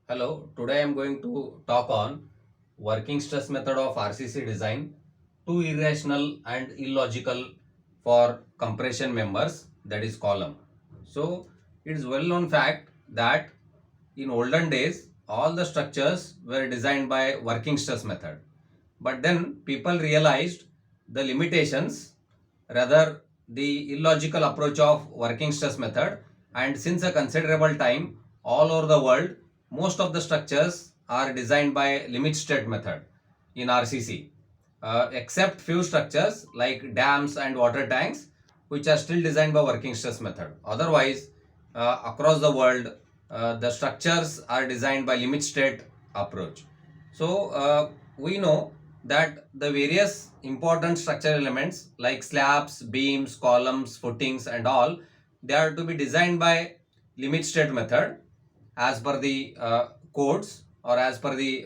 Hello, today I am going to talk on working stress method of RCC design, too irrational and illogical for compression members, that is column. So it is well known fact that in olden days all the structures were designed by working stress method. But then people realized the limitations, rather the illogical approach of working stress method, and since a considerable time all over the world most of the structures are designed by limit state method in RCC, except few structures like dams and water tanks which are still designed by working stress method. Otherwise, across the world, the structures are designed by limit state approach. So we know that the various important structural elements like slabs, beams, columns, footings and all, they are to be designed by limit state method as per the codes or as per the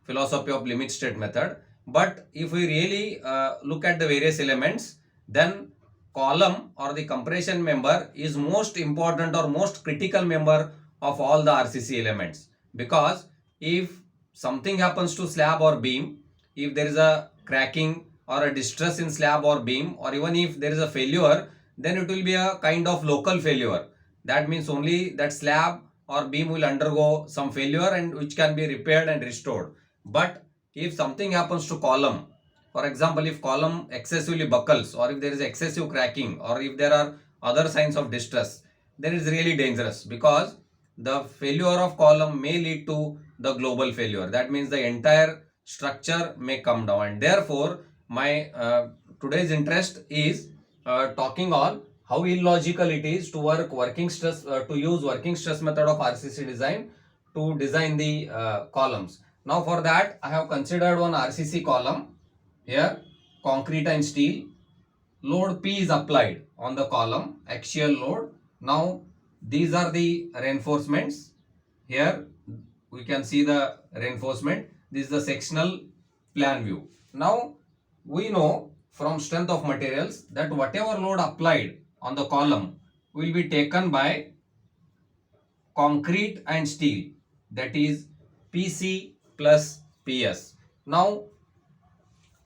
philosophy of limit state method. But if we really look at the various elements, then column or the compression member is most important or most critical member of all the RCC elements, because if something happens to slab or beam, if there is a cracking or a distress in slab or beam, or even if there is a failure, then it will be a kind of local failure. That means only that slab or beam will undergo some failure and which can be repaired and restored. But if something happens to column, for example, if column excessively buckles, or if there is excessive cracking, or if there are other signs of distress, then it's really dangerous, because the failure of column may lead to the global failure. That means the entire structure may come down. And therefore my today's interest is talking on how illogical it is to to use working stress method of RCC design to design the columns. Now for that I have considered one RCC column. Here concrete and steel, load P is applied on the column, axial load. Now these are the reinforcements. Here we can see the reinforcement. This is the sectional plan view. Now we know from strength of materials that whatever load applied on the column will be taken by concrete and steel, that is PC plus PS. Now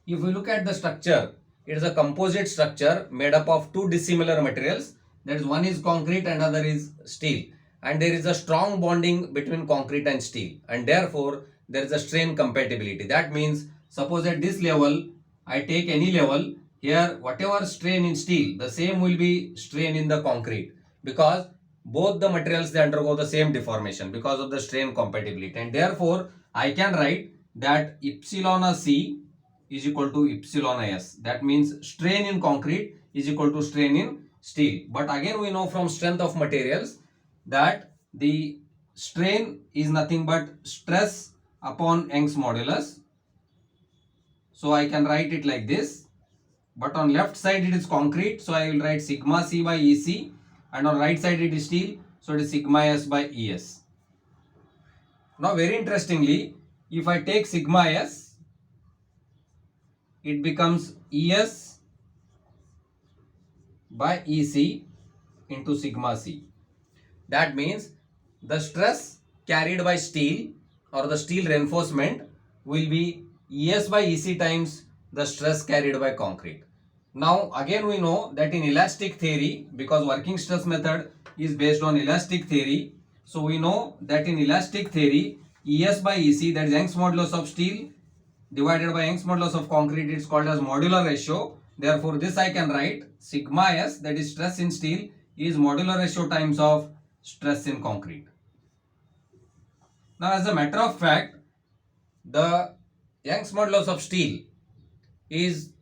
if we look at the structure, it is a composite structure made up of two dissimilar materials, that is one is concrete and other is steel, and there is a strong bonding between concrete and steel, and therefore there is a strain compatibility. That means suppose at this level I take any level, here whatever strain in steel, the same will be strain in the concrete, because both the materials they undergo the same deformation because of the strain compatibility, and therefore I can write that epsilon C is equal to epsilon S. That means strain in concrete is equal to strain in steel. But again we know from strength of materials that the strain is nothing but stress upon Young's modulus. So I can write it like this. But on left side it is concrete, so I will write sigma C by EC, and on right side it is steel, so it is sigma S by ES. Now very interestingly, if I take sigma S, it becomes ES by EC into sigma C. That means the stress carried by steel or the steel reinforcement will be ES by EC times the stress carried by concrete. Now again we know that in elastic theory, because working stress method is based on elastic theory, so we know that in elastic theory ES by EC, that is Young's modulus of steel divided by Young's modulus of concrete, is called as modular ratio. Therefore this I can write sigma S, that is stress in steel, is modular ratio times of stress in concrete. Now as a matter of fact, the Young's modulus of steel is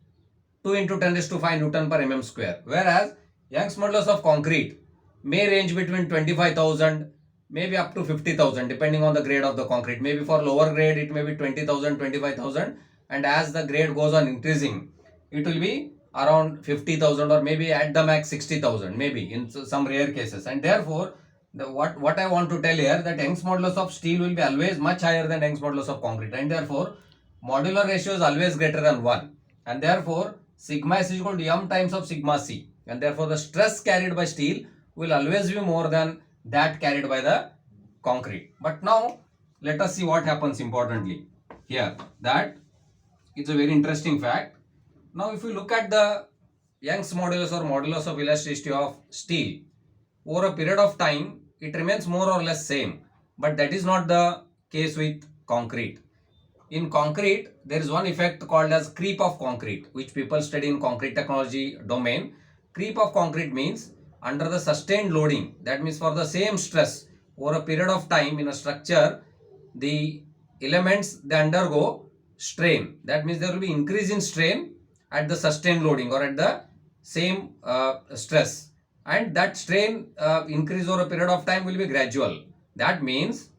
2 into 10 raised to 5 Newton per mm square, whereas Young's modulus of concrete may range between 25,000 maybe up to 50,000 depending on the grade of the concrete. Maybe for lower grade it may be 20,000, 25,000, and as the grade goes on increasing it will be around 50,000 or maybe at the max 60,000 maybe in some rare cases. And therefore what I want to tell here, that Young's modulus of steel will be always much higher than Young's modulus of concrete, and therefore modular ratio is always greater than 1, and therefore sigma S is equal to m times of sigma C, and therefore the stress carried by steel will always be more than that carried by the concrete. But now let us see what happens importantly here. That it's a very interesting fact. Now, if you look at the Young's modulus or modulus of elasticity of steel, over a period of time, it remains more or less same. But that is not the case with concrete. In concrete, there is one effect called as creep of concrete, which people study in concrete technology domain. Creep of concrete means under the sustained loading, that means for the same stress over a period of time in a structure, the elements they undergo strain. That means there will be increase in strain at the sustained loading or at the same stress, and that strain increase over a period of time will be gradual. That means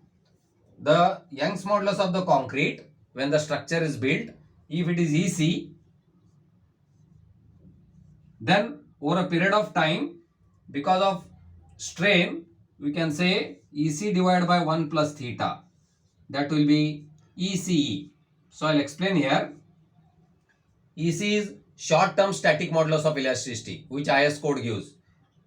the Young's modulus of the concrete when the structure is built, if it is EC, then over a period of time, because of strain, we can say EC divided by 1 plus theta. That will be ECE. So I'll explain here. EC is short term static modulus of elasticity, which IS code gives.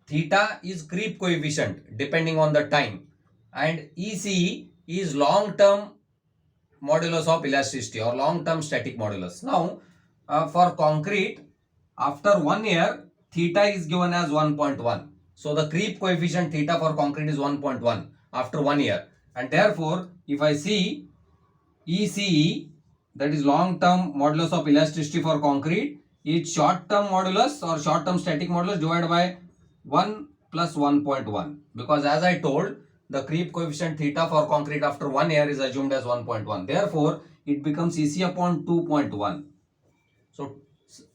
Theta is creep coefficient depending on the time, and ECE is long term modulus of elasticity or long term static modulus. Now, for concrete, after 1 year, theta is given as 1.1. So the creep coefficient theta for concrete is 1.1 after 1 year, and therefore if I see ECE, that is long term modulus of elasticity for concrete, is short term modulus or short term static modulus divided by 1 plus 1.1, because as I told, the creep coefficient theta for concrete after 1 year is assumed as 1.1. Therefore, it becomes EC upon 2.1. So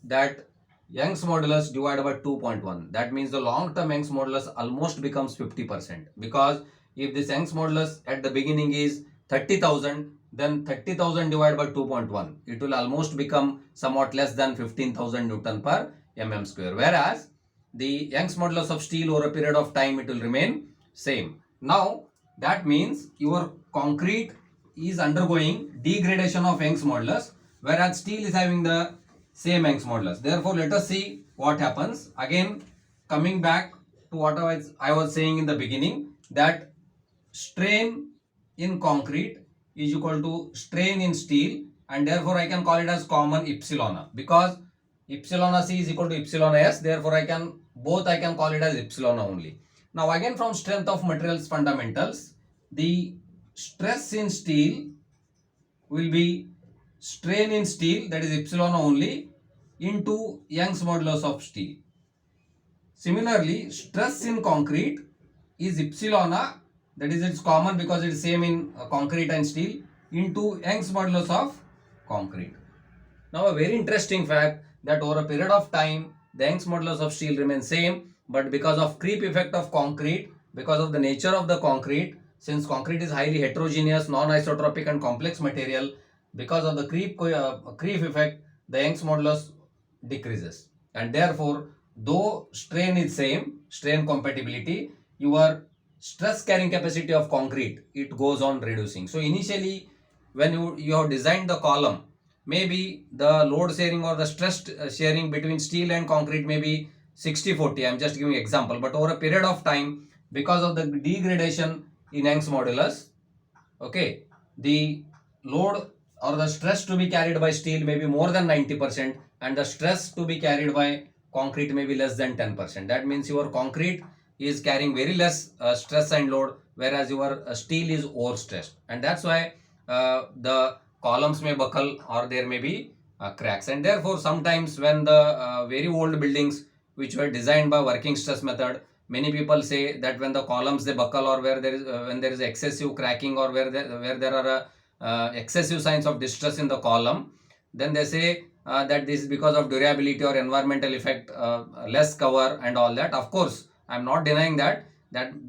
that Young's modulus divided by 2.1. That means the long term Young's modulus almost becomes 50%, because if this Young's modulus at the beginning is 30,000, then 30,000 divided by 2.1, it will almost become somewhat less than 15,000 Newton per mm square. Whereas the Young's modulus of steel over a period of time, it will remain same. Now that means your concrete is undergoing degradation of Young's modulus, whereas steel is having the same Young's modulus. Therefore, let us see what happens. Again, coming back to what I was saying in the beginning, that strain in concrete is equal to strain in steel, and therefore I can call it as common epsilon, because epsilon C is equal to epsilon S. Therefore, I can call it as epsilon only. Now again, from strength of materials fundamentals, the stress in steel will be strain in steel, that is epsilon only, into Young's modulus of steel. Similarly, stress in concrete is epsilon, that is it's common because it's same in concrete and steel, into Young's modulus of concrete. Now a very interesting fact, that over a period of time, the Young's modulus of steel remains same, but because of creep effect of concrete, because of the nature of the concrete, since concrete is highly heterogeneous, non-isotropic and complex material, because of the creep effect, the Young's modulus decreases, and therefore though strain is same, strain compatibility, your stress carrying capacity of concrete, it goes on reducing. So initially when you have designed the column, maybe the load sharing or the stress sharing between steel and concrete may be 60-40, I'm just giving example, but over a period of time, because of the degradation in Young's modulus, okay, the load or the stress to be carried by steel may be more than 90%, and the stress to be carried by concrete may be less than 10%. That means your concrete is carrying very less stress and load, whereas your steel is overstressed, and that's why the columns may buckle or there may be cracks. And therefore sometimes when the very old buildings which were designed by working stress method, many people say that when the columns they buckle, or where there is when there is excessive cracking, or where there are excessive signs of distress in the column, then they say that this is because of durability or environmental effect, less cover and all that. Of course, I am not denying that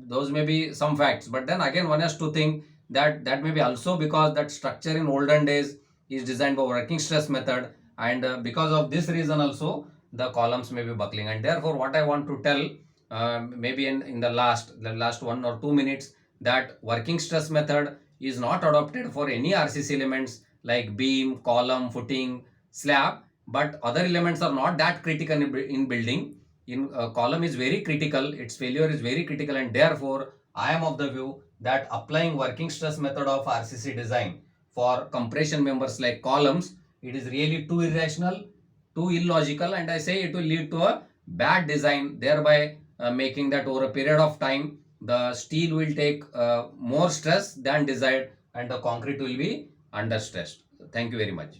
those may be some facts, but then again one has to think that may be also because that structure in olden days is designed by working stress method, and because of this reason also the columns may be buckling. And therefore what I want to tell, maybe in the last 1 or 2 minutes, that working stress method is not adopted for any RCC elements like beam, column, footing, slab, but other elements are not that critical in building. In column is very critical, its failure is very critical, and therefore I am of the view that applying working stress method of RCC design for compression members like columns, it is really too irrational, too illogical, and I say it will lead to a bad design, thereby making that over a period of time the steel will take more stress than desired and the concrete will be under stressed. Thank you very much.